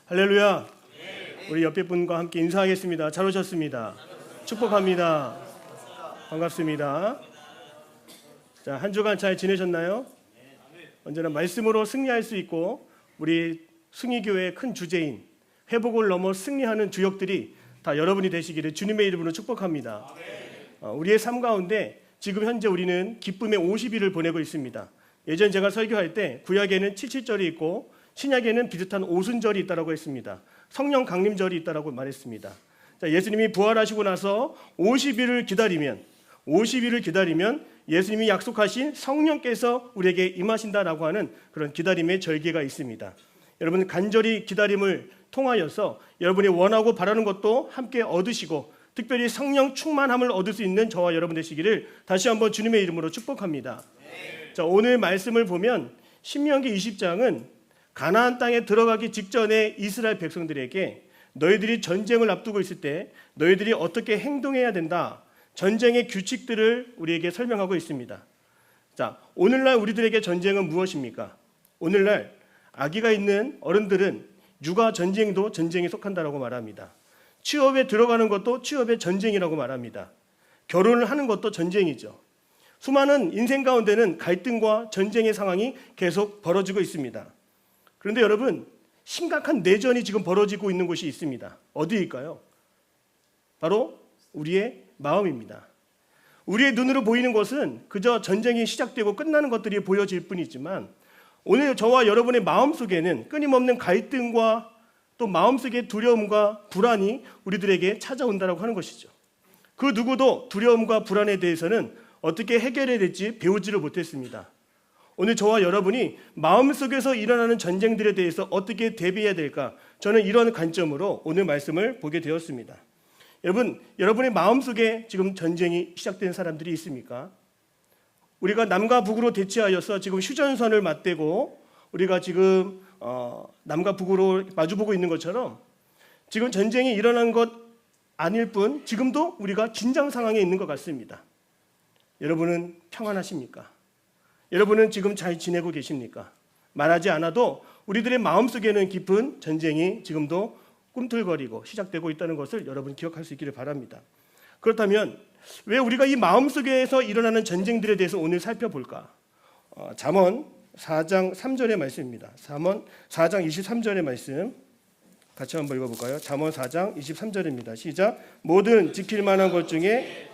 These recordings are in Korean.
할렐루야. 우리 옆에 분과 함께 인사하겠습니다. 잘 오셨습니다. 축복합니다. 반갑습니다. 자, 한 주간 잘 지내셨나요? 언제나 말씀으로 승리할 수 있고 우리 승리교회의 큰 주제인 회복을 넘어 승리하는 주역들이 다 여러분이 되시기를 주님의 이름으로 축복합니다. 우리의 삶 가운데 지금 현재 우리는 기쁨의 50일을 보내고 있습니다. 예전 제가 설교할 때 구약에는 77절이 있고 신약에는 비슷한 오순절이 있다고 했습니다. 성령 강림절이 있다고 말했습니다. 자, 예수님이 부활하시고 나서 50일을 기다리면 예수님이 약속하신 성령께서 우리에게 임하신다라고 하는 그런 기다림의 절기가 있습니다. 여러분 간절히 기다림을 통하여서 여러분이 원하고 바라는 것도 함께 얻으시고 특별히 성령 충만함을 얻을 수 있는 저와 여러분 되시기를 다시 한번 주님의 이름으로 축복합니다. 자, 오늘 말씀을 보면 신명기 20장은 가나안 땅에 들어가기 직전에 이스라엘 백성들에게 너희들이 전쟁을 앞두고 있을 때 너희들이 어떻게 행동해야 된다, 전쟁의 규칙들을 우리에게 설명하고 있습니다. 자, 오늘날 우리들에게 전쟁은 무엇입니까? 오늘날 아기가 있는 어른들은 육아 전쟁도 전쟁에 속한다라고 말합니다. 취업에 들어가는 것도 취업의 전쟁이라고 말합니다. 결혼을 하는 것도 전쟁이죠. 수많은 인생 가운데는 갈등과 전쟁의 상황이 계속 벌어지고 있습니다. 그런데 여러분, 심각한 내전이 지금 벌어지고 있는 곳이 있습니다. 어디일까요? 바로 우리의 마음입니다. 우리의 눈으로 보이는 것은 그저 전쟁이 시작되고 끝나는 것들이 보여질 뿐이지만 오늘 저와 여러분의 마음속에는 끊임없는 갈등과 또 마음속의 두려움과 불안이 우리들에게 찾아온다고 하는 것이죠. 그 누구도 두려움과 불안에 대해서는 어떻게 해결해야 될지 배우지를 못했습니다. 오늘 저와 여러분이 마음속에서 일어나는 전쟁들에 대해서 어떻게 대비해야 될까? 저는 이런 관점으로 오늘 말씀을 보게 되었습니다. 여러분, 여러분의 마음속에 지금 전쟁이 시작된 사람들이 있습니까? 우리가 남과 북으로 대치하여서 지금 휴전선을 맞대고 우리가 지금 남과 북으로 마주보고 있는 것처럼 지금 전쟁이 일어난 것 아닐 뿐 지금도 우리가 긴장 상황에 있는 것 같습니다. 여러분은 평안하십니까? 여러분은 지금 잘 지내고 계십니까? 말하지 않아도 우리들의 마음속에는 깊은 전쟁이 지금도 꿈틀거리고 시작되고 있다는 것을 여러분 기억할 수 있기를 바랍니다. 그렇다면 왜 우리가 이 마음속에서 일어나는 전쟁들에 대해서 오늘 살펴볼까? 잠언 4장 3절의 말씀입니다. 잠언 4장 23절의 말씀 같이 한번 읽어볼까요? 잠언 4장 23절입니다. 시작. 모든 지킬 만한 것 중에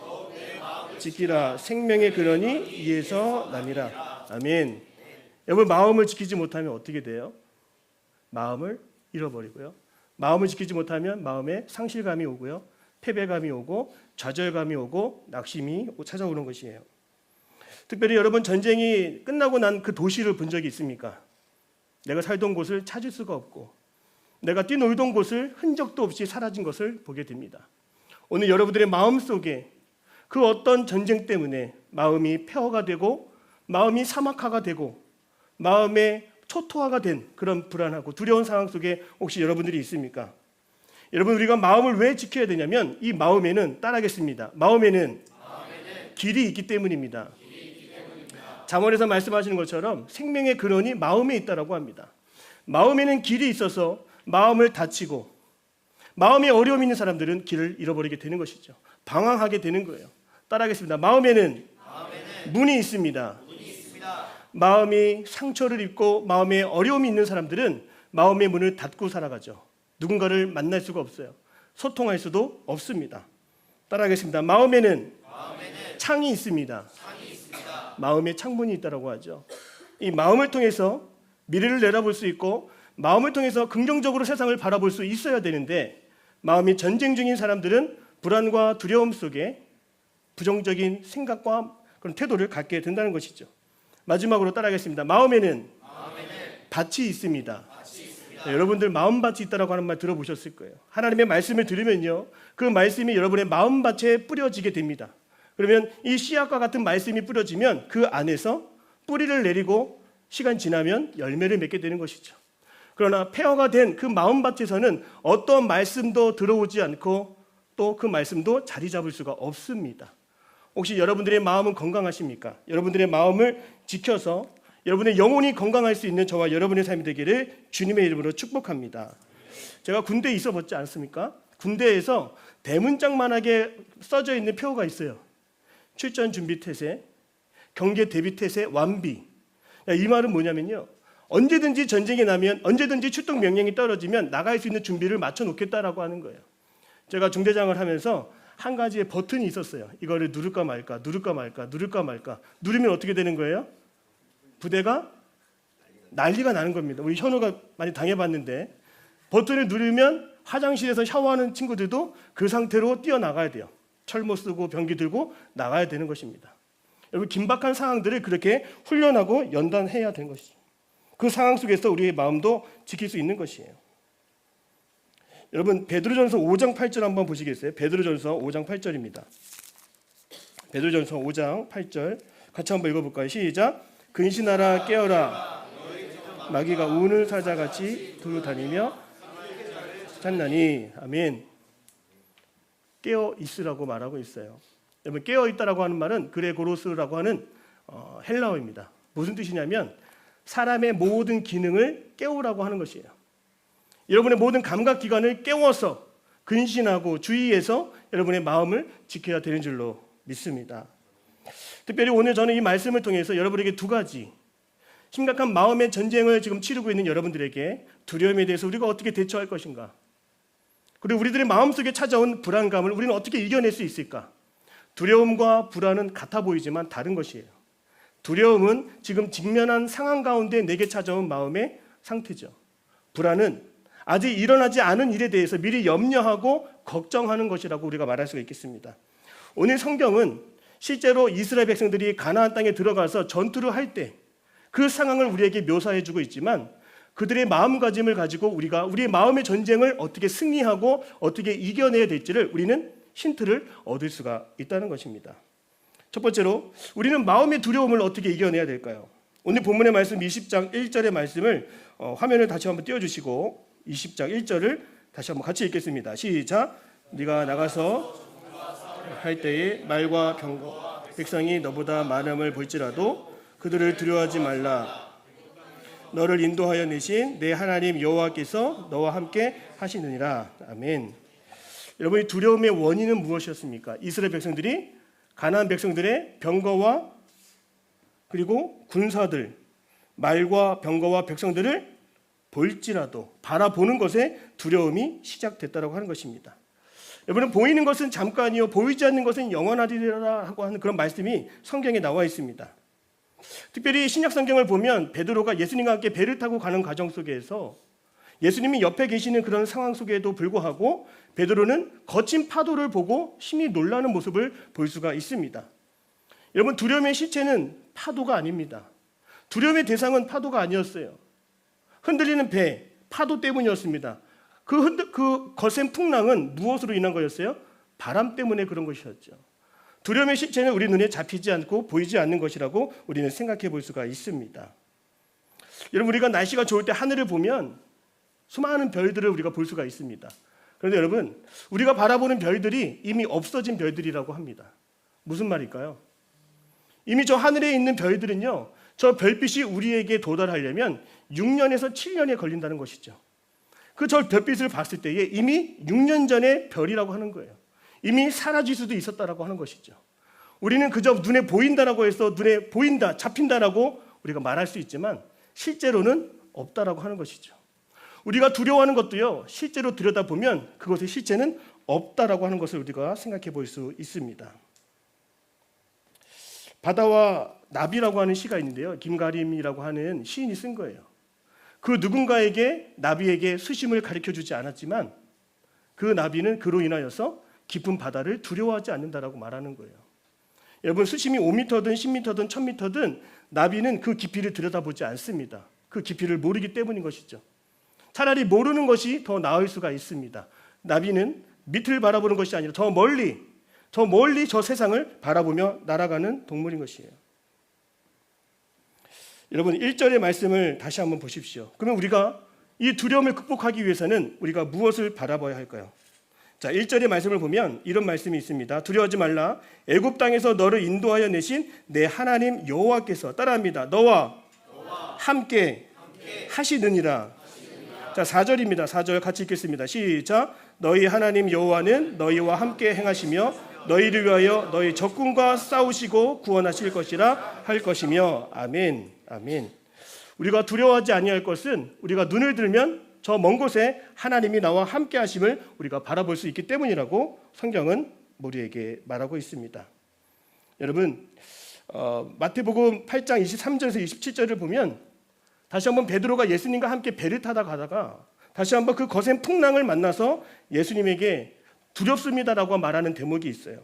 지키라. 생명의 근원이 이에서 남이라. 아멘. 여러분, 마음을 지키지 못하면 어떻게 돼요? 마음을 잃어버리고요. 마음을 지키지 못하면 마음에 상실감이 오고요. 패배감이 오고 좌절감이 오고 낙심이 찾아오는 것이에요. 특별히 여러분, 전쟁이 끝나고 난 그 도시를 본 적이 있습니까? 내가 살던 곳을 찾을 수가 없고 내가 뛰놀던 곳을 흔적도 없이 사라진 것을 보게 됩니다. 오늘 여러분들의 마음속에 그 어떤 전쟁 때문에 마음이 폐허가 되고 마음이 사막화가 되고 마음의 초토화가 된 그런 불안하고 두려운 상황 속에 혹시 여러분들이 있습니까? 여러분, 우리가 마음을 왜 지켜야 되냐면 이 마음에는 따라하겠습니다. 마음에는 길이 있기 때문입니다. 잠언에서 말씀하시는 것처럼 생명의 근원이 마음에 있다라고 합니다. 마음에는 길이 있어서 마음을 다치고 마음에 어려움이 있는 사람들은 길을 잃어버리게 되는 것이죠. 방황하게 되는 거예요. 따라하겠습니다. 마음에는 문이 있습니다. 마음이 상처를 입고 마음에 어려움이 있는 사람들은 마음의 문을 닫고 살아가죠. 누군가를 만날 수가 없어요. 소통할 수도 없습니다. 따라하겠습니다. 마음에는 창이 있습니다. 마음의 창문이 있다고 하죠. 이 마음을 통해서 미래를 내다볼 수 있고 마음을 통해서 긍정적으로 세상을 바라볼 수 있어야 되는데 마음이 전쟁 중인 사람들은 불안과 두려움 속에 부정적인 생각과 그런 태도를 갖게 된다는 것이죠. 마지막으로 따라하겠습니다. 마음에는 밭이 있습니다. 네, 여러분들 마음밭이 있다고 하는 말 들어보셨을 거예요. 하나님의 말씀을 들으면요, 그 말씀이 여러분의 마음밭에 뿌려지게 됩니다. 그러면 이 씨앗과 같은 말씀이 뿌려지면 그 안에서 뿌리를 내리고 시간 지나면 열매를 맺게 되는 것이죠. 그러나 폐허가 된 그 마음밭에서는 어떤 말씀도 들어오지 않고 또 그 말씀도 자리 잡을 수가 없습니다. 혹시 여러분들의 마음은 건강하십니까? 여러분들의 마음을 지켜서 여러분의 영혼이 건강할 수 있는 저와 여러분의 삶이 되기를 주님의 이름으로 축복합니다. 제가 군대에 있어 봤지 않습니까? 군대에서 대문짝만하게 써져 있는 표가 있어요. 출전 준비 태세, 경계 대비 태세, 완비. 이 말은 뭐냐면요, 언제든지 전쟁이 나면, 언제든지 출동 명령이 떨어지면 나갈 수 있는 준비를 맞춰 놓겠다라고 하는 거예요. 제가 중대장을 하면서 한 가지의 버튼이 있었어요. 이거를 누를까 말까, 누를까 말까, 누를까 말까. 누르면 어떻게 되는 거예요? 부대가 난리가 나는 겁니다. 우리 현우가 많이 당해봤는데, 버튼을 누르면 화장실에서 샤워하는 친구들도 그 상태로 뛰어나가야 돼요. 철모 쓰고 병기 들고 나가야 되는 것입니다. 여러분, 긴박한 상황들을 그렇게 훈련하고 연단해야 되는 것이죠. 그 상황 속에서 우리의 마음도 지킬 수 있는 것이에요. 여러분, 베드로전서 5장 8절 한번 보시겠어요? 베드로전서 5장 8절입니다. 베드로전서 5장 8절 같이 한번 읽어볼까요? 시작. 근신하라, 깨어라, 마귀가 우는 사자같이 두루 다니며 찾나니. 아멘. 깨어 있으라고 말하고 있어요. 여러분, 깨어 있다라고 하는 말은 그레고로스라고 하는 헬라어입니다. 무슨 뜻이냐면 사람의 모든 기능을 깨우라고 하는 것이에요. 여러분의 모든 감각 기관을 깨워서 근신하고 주의해서 여러분의 마음을 지켜야 되는 줄로 믿습니다. 특별히 오늘 저는 이 말씀을 통해서 여러분에게 두 가지 심각한 마음의 전쟁을 지금 치르고 있는 여러분들에게 두려움에 대해서 우리가 어떻게 대처할 것인가, 그리고 우리들의 마음속에 찾아온 불안감을 우리는 어떻게 이겨낼 수 있을까. 두려움과 불안은 같아 보이지만 다른 것이에요. 두려움은 지금 직면한 상황 가운데 내게 찾아온 마음의 상태죠. 불안은 아직 일어나지 않은 일에 대해서 미리 염려하고 걱정하는 것이라고 우리가 말할 수가 있겠습니다. 오늘 성경은 실제로 이스라엘 백성들이 가나안 땅에 들어가서 전투를 할 때 그 상황을 우리에게 묘사해주고 있지만, 그들의 마음가짐을 가지고 우리가 우리의 마음의 전쟁을 어떻게 승리하고 어떻게 이겨내야 될지를 우리는 힌트를 얻을 수가 있다는 것입니다. 첫 번째로 우리는 마음의 두려움을 어떻게 이겨내야 될까요? 오늘 본문의 말씀 20장 1절의 말씀을 화면을 다시 한번 띄워주시고 20장 1절을 다시 한번 같이 읽겠습니다. 시작. 네가 나가서 할 때에 말과 병거 백성이 너보다 많음을 볼지라도 그들을 두려워하지 말라. 너를 인도하여 내신 내 하나님 여호와께서 너와 함께 하시느니라. 아멘. 여러분, 이 두려움의 원인은 무엇이었습니까? 이스라엘 백성들이 가나안 백성들의 병거와 그리고 군사들, 말과 병거와 백성들을 볼지라도 바라보는 것에 두려움이 시작됐다고 하는 것입니다. 여러분, 보이는 것은 잠깐이요 보이지 않는 것은 영원하리라 하고 하는 그런 말씀이 성경에 나와 있습니다. 특별히 신약 성경을 보면 베드로가 예수님과 함께 배를 타고 가는 과정 속에서 예수님이 옆에 계시는 그런 상황 속에도 불구하고 베드로는 거친 파도를 보고 심히 놀라는 모습을 볼 수가 있습니다. 여러분, 두려움의 실체는 파도가 아닙니다. 두려움의 대상은 파도가 아니었어요. 흔들리는 배, 파도 때문이었습니다. 그 거센 풍랑은 무엇으로 인한 거였어요? 바람 때문에 그런 것이었죠. 두려움의 실체는 우리 눈에 잡히지 않고 보이지 않는 것이라고 우리는 생각해 볼 수가 있습니다. 여러분, 우리가 날씨가 좋을 때 하늘을 보면 수많은 별들을 우리가 볼 수가 있습니다. 그런데 여러분, 우리가 바라보는 별들이 이미 없어진 별들이라고 합니다. 무슨 말일까요? 이미 저 하늘에 있는 별들은요, 저 별빛이 우리에게 도달하려면 6년에서 7년이 걸린다는 것이죠. 저 별빛을 봤을 때에 이미 6년 전의 별이라고 하는 거예요. 이미 사라질 수도 있었다라고 하는 것이죠. 우리는 그저 눈에 보인다라고 해서 눈에 보인다, 잡힌다라고 우리가 말할 수 있지만 실제로는 없다라고 하는 것이죠. 우리가 두려워하는 것도요, 실제로 들여다보면 그것의 실체는 없다라고 하는 것을 우리가 생각해 볼 수 있습니다. 바다와 나비라고 하는 시가 있는데요, 김가림이라고 하는 시인이 쓴 거예요. 그 누군가에게 나비에게 수심을 가르쳐주지 않았지만 그 나비는 그로 인하여서 깊은 바다를 두려워하지 않는다라고 말하는 거예요. 여러분, 수심이 5m든 10m든 1000m든 나비는 그 깊이를 들여다보지 않습니다. 그 깊이를 모르기 때문인 것이죠. 차라리 모르는 것이 더 나을 수가 있습니다. 나비는 밑을 바라보는 것이 아니라 저 멀리 저 세상을 바라보며 날아가는 동물인 것이에요. 여러분, 1절의 말씀을 다시 한번 보십시오. 그러면 우리가 이 두려움을 극복하기 위해서는 우리가 무엇을 바라봐야 할까요? 자, 1절의 말씀을 보면 이런 말씀이 있습니다. 두려워하지 말라. 애굽 땅에서 너를 인도하여 내신 내 하나님 여호와께서, 따라합니다, 너와 함께 하시느니라. 자, 4절입니다. 4절 같이 읽겠습니다. 시작. 너희 하나님 여호와는 너희와 함께 행하시며 너희를 위하여 너희 적군과 싸우시고 구원하실 것이라 할 것이며. 아멘. 아멘. 우리가 두려워하지 아니할 것은 우리가 눈을 들면 저 먼 곳에 하나님이 나와 함께 하심을 우리가 바라볼 수 있기 때문이라고 성경은 우리에게 말하고 있습니다. 여러분, 마태복음 8장 23절에서 27절을 보면 다시 한번 베드로가 예수님과 함께 배를 타다 가다가 다시 한번 그 거센 풍랑을 만나서 예수님에게 두렵습니다라고 말하는 대목이 있어요.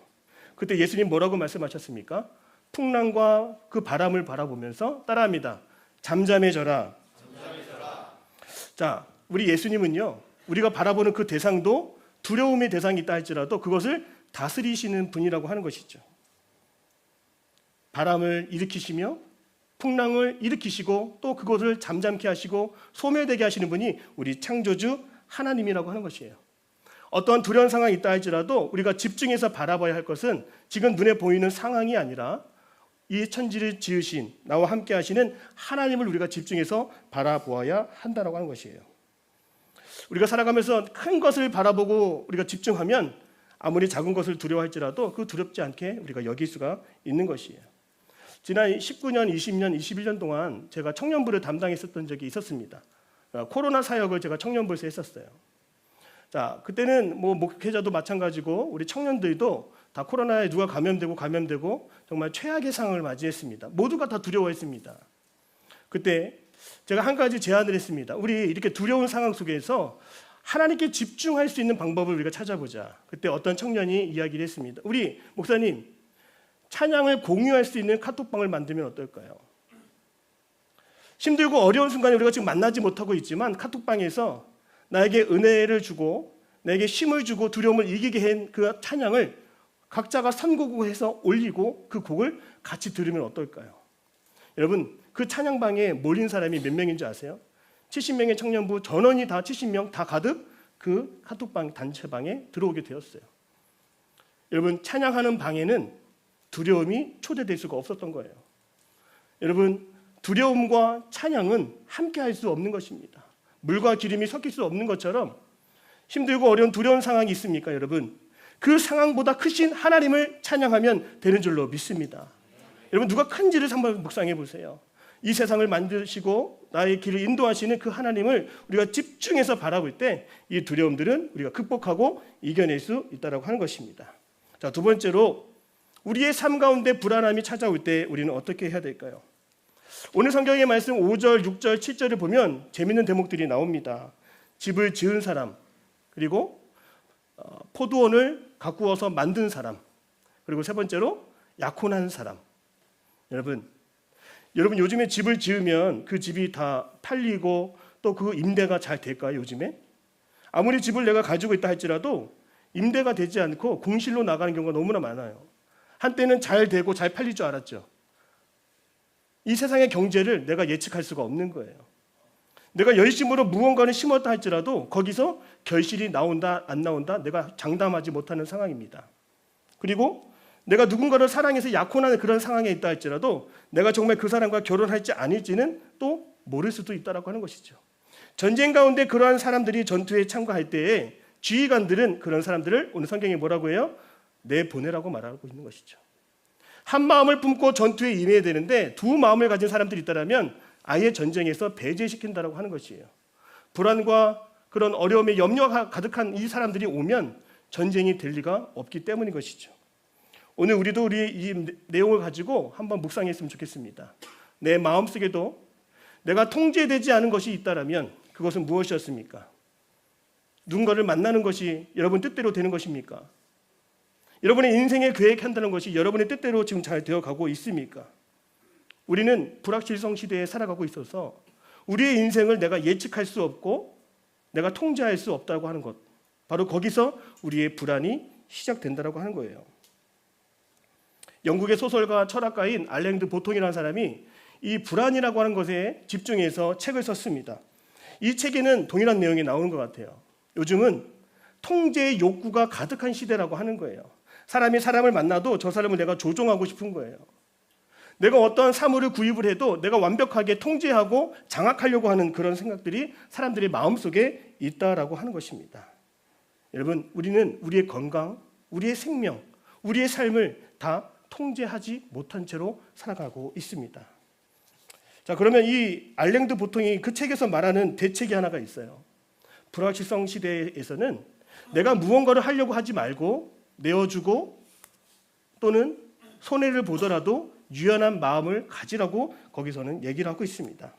그때 예수님 뭐라고 말씀하셨습니까? 풍랑과 그 바람을 바라보면서 따라합니다. 잠잠해져라. 자, 우리 예수님은요, 우리가 바라보는 그 대상도 두려움의 대상이 있다 할지라도 그것을 다스리시는 분이라고 하는 것이죠. 바람을 일으키시며 풍랑을 일으키시고 또 그것을 잠잠케 하시고 소멸되게 하시는 분이 우리 창조주 하나님이라고 하는 것이에요. 어떠한 두려운 상황이 있다 할지라도 우리가 집중해서 바라봐야 할 것은 지금 눈에 보이는 상황이 아니라 이 천지를 지으신 나와 함께 하시는 하나님을 우리가 집중해서 바라보아야 한다고 하는 것이에요. 우리가 살아가면서 큰 것을 바라보고 우리가 집중하면 아무리 작은 것을 두려워할지라도 그 두렵지 않게 우리가 여길 수가 있는 것이에요. 지난 19년, 20년, 21년 동안 제가 청년부를 담당했었던 적이 있었습니다. 코로나 사역을 제가 청년부에서 했었어요. 자, 그때는 뭐 목회자도 마찬가지고 우리 청년들도 다 코로나에 누가 감염되고 정말 최악의 상황을 맞이했습니다. 모두가 다 두려워했습니다. 그때 제가 한 가지 제안을 했습니다. 우리 이렇게 두려운 상황 속에서 하나님께 집중할 수 있는 방법을 우리가 찾아보자. 그때 어떤 청년이 이야기를 했습니다. 우리 목사님, 찬양을 공유할 수 있는 카톡방을 만들면 어떨까요? 힘들고 어려운 순간에 우리가 지금 만나지 못하고 있지만 카톡방에서 나에게 은혜를 주고 나에게 힘을 주고 두려움을 이기게 한 그 찬양을 각자가 선곡해서 올리고 그 곡을 같이 들으면 어떨까요? 여러분, 그 찬양방에 몰린 사람이 몇 명인지 아세요? 70명의 청년부 전원이 다 70명 다 가득 그 카톡방 단체방에 들어오게 되었어요. 여러분, 찬양하는 방에는 두려움이 초대될 수가 없었던 거예요. 여러분, 두려움과 찬양은 함께 할 수 없는 것입니다. 물과 기름이 섞일 수 없는 것처럼 힘들고 어려운 두려운 상황이 있습니까, 여러분? 그 상황보다 크신 하나님을 찬양하면 되는 줄로 믿습니다. 여러분, 누가 큰지를 한번 묵상해 보세요. 이 세상을 만드시고 나의 길을 인도하시는 그 하나님을 우리가 집중해서 바라볼 때 이 두려움들은 우리가 극복하고 이겨낼 수 있다고 하는 것입니다. 자, 두 번째로 우리의 삶 가운데 불안함이 찾아올 때 우리는 어떻게 해야 될까요? 오늘 성경의 말씀 5절, 6절, 7절을 보면 재밌는 대목들이 나옵니다. 집을 지은 사람, 그리고 포도원을 가꾸어서 만든 사람, 그리고 세 번째로 약혼한 사람. 여러분 요즘에 집을 지으면 그 집이 다 팔리고 또 그 임대가 잘 될까요? 요즘에 아무리 집을 내가 가지고 있다 할지라도 임대가 되지 않고 공실로 나가는 경우가 너무나 많아요. 한때는 잘 되고 잘 팔릴 줄 알았죠. 이 세상의 경제를 내가 예측할 수가 없는 거예요. 내가 열심으로 무언가를 심었다 할지라도 거기서 결실이 나온다 안 나온다 내가 장담하지 못하는 상황입니다. 그리고 내가 누군가를 사랑해서 약혼하는 그런 상황에 있다 할지라도 내가 정말 그 사람과 결혼할지 아닐지는 또 모를 수도 있다라고 하는 것이죠. 전쟁 가운데 그러한 사람들이 전투에 참가할 때에 지휘관들은 그런 사람들을 오늘 성경이 뭐라고 해요? 내보내라고 말하고 있는 것이죠. 한 마음을 품고 전투에 임해야 되는데 두 마음을 가진 사람들이 있다면 아예 전쟁에서 배제시킨다라고 하는 것이에요. 불안과 그런 어려움에 염려가 가득한 이 사람들이 오면 전쟁이 될 리가 없기 때문인 것이죠. 오늘 우리도 우리의 이 내용을 가지고 한번 묵상했으면 좋겠습니다. 내 마음속에도 내가 통제되지 않은 것이 있다면 그것은 무엇이었습니까? 누군가를 만나는 것이 여러분 뜻대로 되는 것입니까? 여러분의 인생을 계획한다는 것이 여러분의 뜻대로 지금 잘 되어가고 있습니까? 우리는 불확실성 시대에 살아가고 있어서 우리의 인생을 내가 예측할 수 없고 내가 통제할 수 없다고 하는 것, 바로 거기서 우리의 불안이 시작된다고 하는 거예요. 영국의 소설가 철학가인 알랭드 보통이라는 사람이 이 불안이라고 하는 것에 집중해서 책을 썼습니다. 이 책에는 동일한 내용이 나오는 것 같아요. 요즘은 통제의 욕구가 가득한 시대라고 하는 거예요. 사람이 사람을 만나도 저 사람을 내가 조종하고 싶은 거예요. 내가 어떠한 사물을 구입을 해도 내가 완벽하게 통제하고 장악하려고 하는 그런 생각들이 사람들의 마음속에 있다라고 하는 것입니다. 여러분, 우리는 우리의 건강, 우리의 생명, 우리의 삶을 다 통제하지 못한 채로 살아가고 있습니다. 자, 그러면 이 알랭드 보통이 그 책에서 말하는 대책이 하나가 있어요. 불확실성 시대에서는 내가 무언가를 하려고 하지 말고 내어주고 또는 손해를 보더라도 유연한 마음을 가지라고 거기서는 얘기를 하고 있습니다.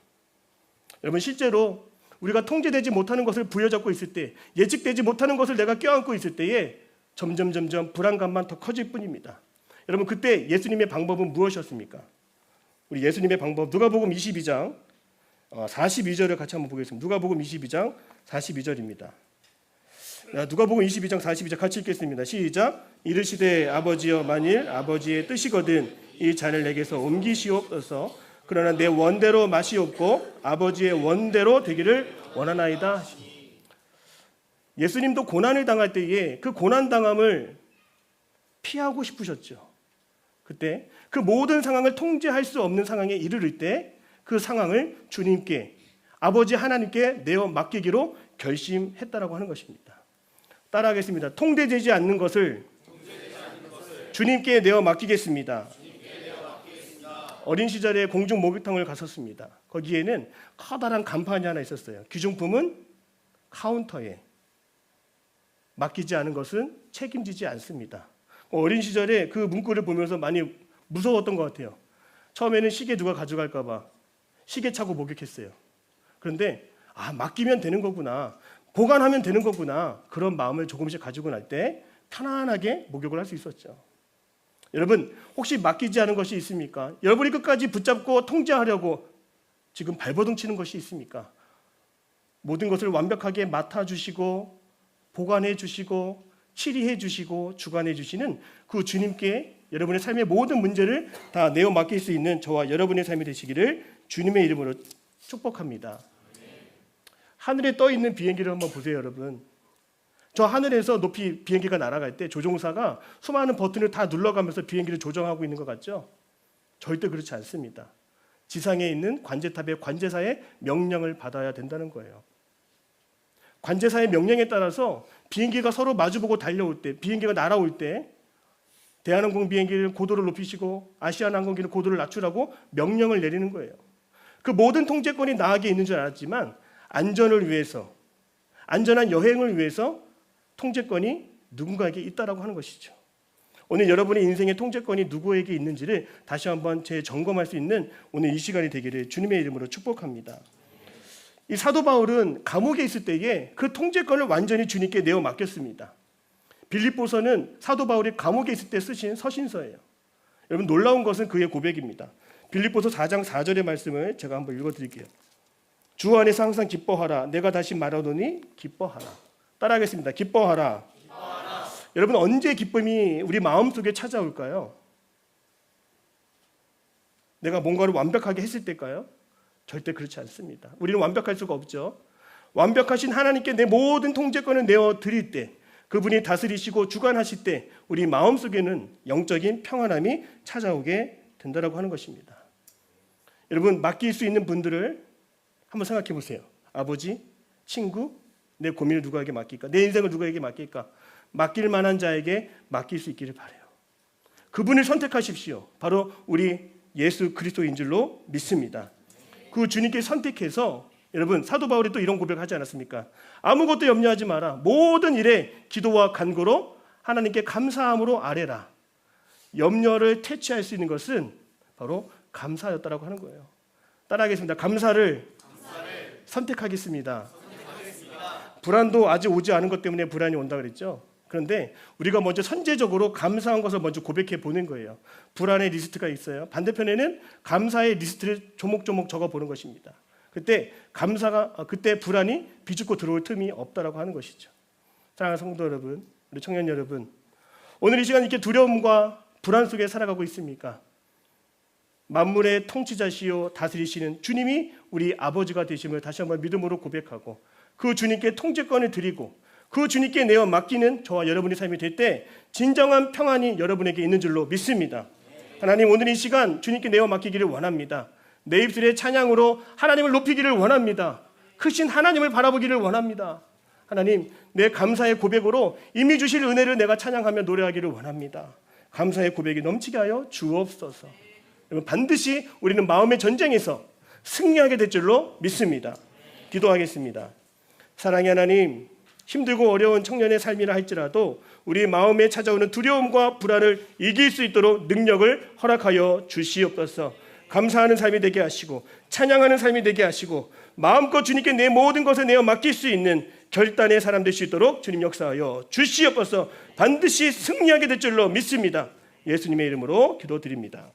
여러분, 실제로 우리가 통제되지 못하는 것을 부여잡고 있을 때, 예측되지 못하는 것을 내가 껴안고 있을 때에 점점 불안감만 더 커질 뿐입니다. 여러분, 그때 예수님의 방법은 무엇이었습니까? 우리 예수님의 방법, 누가복음 22장 42절을 같이 한번 보겠습니다. 누가복음 22장 42절입니다. 누가복음 22장 42절 같이 읽겠습니다. 시작. 이르시되 아버지여, 만일 아버지의 뜻이거든 이 잔을 내게서 옮기시옵소서. 그러나 내 원대로 마시옵고 아버지의 원대로 되기를 원하나이다. 예수님도 고난을 당할 때에 그 고난 당함을 피하고 싶으셨죠. 그때 그 모든 상황을 통제할 수 없는 상황에 이르를 때 그 상황을 주님께, 아버지 하나님께 내어 맡기기로 결심했다라고 하는 것입니다. 따라하겠습니다. 통제되지 않는 것을 주님께 내어 맡기겠습니다. 어린 시절에 공중 목욕탕을 갔었습니다. 거기에는 커다란 간판이 하나 있었어요. 귀중품은 카운터에, 맡기지 않은 것은 책임지지 않습니다. 어린 시절에 그 문구를 보면서 많이 무서웠던 것 같아요. 처음에는 시계 누가 가져갈까 봐 시계 차고 목욕했어요. 그런데 맡기면 되는 거구나, 보관하면 되는 거구나, 그런 마음을 조금씩 가지고 날 때 편안하게 목욕을 할 수 있었죠. 여러분, 혹시 맡기지 않은 것이 있습니까? 여러분이 끝까지 붙잡고 통제하려고 지금 발버둥 치는 것이 있습니까? 모든 것을 완벽하게 맡아주시고 보관해 주시고 치리해 주시고 주관해 주시는 그 주님께 여러분의 삶의 모든 문제를 다 내어 맡길 수 있는 저와 여러분의 삶이 되시기를 주님의 이름으로 축복합니다. 하늘에 떠 있는 비행기를 한번 보세요, 여러분. 저 하늘에서 높이 비행기가 날아갈 때 조종사가 수많은 버튼을 다 눌러가면서 비행기를 조정하고 있는 것 같죠? 절대 그렇지 않습니다. 지상에 있는 관제탑의 관제사의 명령을 받아야 된다는 거예요. 관제사의 명령에 따라서 비행기가 서로 마주보고 달려올 때, 비행기가 날아올 때 대한항공 비행기를 고도를 높이시고 아시아나항공기를 고도를 낮추라고 명령을 내리는 거예요. 그 모든 통제권이 나에게 있는 줄 알았지만 안전을 위해서, 안전한 여행을 위해서 통제권이 누군가에게 있다라고 하는 것이죠. 오늘 여러분의 인생의 통제권이 누구에게 있는지를 다시 한번 재점검할 수 있는 오늘 이 시간이 되기를 주님의 이름으로 축복합니다. 이 사도 바울은 감옥에 있을 때에 그 통제권을 완전히 주님께 내어 맡겼습니다. 빌립보서는 사도 바울이 감옥에 있을 때 쓰신 서신서예요. 여러분, 놀라운 것은 그의 고백입니다. 빌립보서 4장 4절의 말씀을 제가 한번 읽어드릴게요. 주 안에서 항상 기뻐하라. 내가 다시 말하노니 기뻐하라. 따라하겠습니다. 기뻐하라. 여러분, 언제 기쁨이 우리 마음속에 찾아올까요? 내가 뭔가를 완벽하게 했을 때일까요? 절대 그렇지 않습니다. 우리는 완벽할 수가 없죠. 완벽하신 하나님께 내 모든 통제권을 내어드릴 때, 그분이 다스리시고 주관하실 때 우리 마음속에는 영적인 평안함이 찾아오게 된다고 하는 것입니다. 여러분, 맡길 수 있는 분들을 한번 생각해 보세요. 아버지, 친구, 내 고민을 누구에게 맡길까? 내 인생을 누구에게 맡길까? 맡길 만한 자에게 맡길 수 있기를 바라요. 그분을 선택하십시오. 바로 우리 예수 그리스도인 줄로 믿습니다. 그 주님께 선택해서, 여러분, 사도 바울이 또 이런 고백을 하지 않았습니까? 아무것도 염려하지 마라. 모든 일에 기도와 간구로 하나님께 감사함으로 아뢰라. 염려를 퇴치할 수 있는 것은 바로 감사였다라고 하는 거예요. 따라하겠습니다. 감사를 선택하겠습니다. 불안도 아직 오지 않은 것 때문에 불안이 온다 그랬죠. 그런데 우리가 먼저 선제적으로 감사한 것을 먼저 고백해 보는 거예요. 불안의 리스트가 있어요. 반대편에는 감사의 리스트를 조목조목 적어 보는 것입니다. 그때 불안이 비집고 들어올 틈이 없다라고 하는 것이죠. 사랑하는 성도 여러분, 우리 청년 여러분, 오늘 이 시간 이렇게 두려움과 불안 속에 살아가고 있습니까? 만물의 통치자시요 다스리시는 주님이 우리 아버지가 되심을 다시 한번 믿음으로 고백하고 그 주님께 통제권을 드리고 그 주님께 내어 맡기는 저와 여러분의 삶이 될 때 진정한 평안이 여러분에게 있는 줄로 믿습니다. 하나님, 오늘 이 시간 주님께 내어 맡기기를 원합니다. 내 입술의 찬양으로 하나님을 높이기를 원합니다. 크신 하나님을 바라보기를 원합니다. 하나님, 내 감사의 고백으로 이미 주실 은혜를 내가 찬양하며 노래하기를 원합니다. 감사의 고백이 넘치게 하여 주옵소서. 여러분, 반드시 우리는 마음의 전쟁에서 승리하게 될 줄로 믿습니다. 기도하겠습니다. 사랑의 하나님, 힘들고 어려운 청년의 삶이라 할지라도 우리 마음에 찾아오는 두려움과 불안을 이길 수 있도록 능력을 허락하여 주시옵소서. 감사하는 삶이 되게 하시고 찬양하는 삶이 되게 하시고 마음껏 주님께 내 모든 것을 내어 맡길 수 있는 결단의 사람 될 수 있도록 주님 역사하여 주시옵소서. 반드시 승리하게 될 줄로 믿습니다. 예수님의 이름으로 기도드립니다.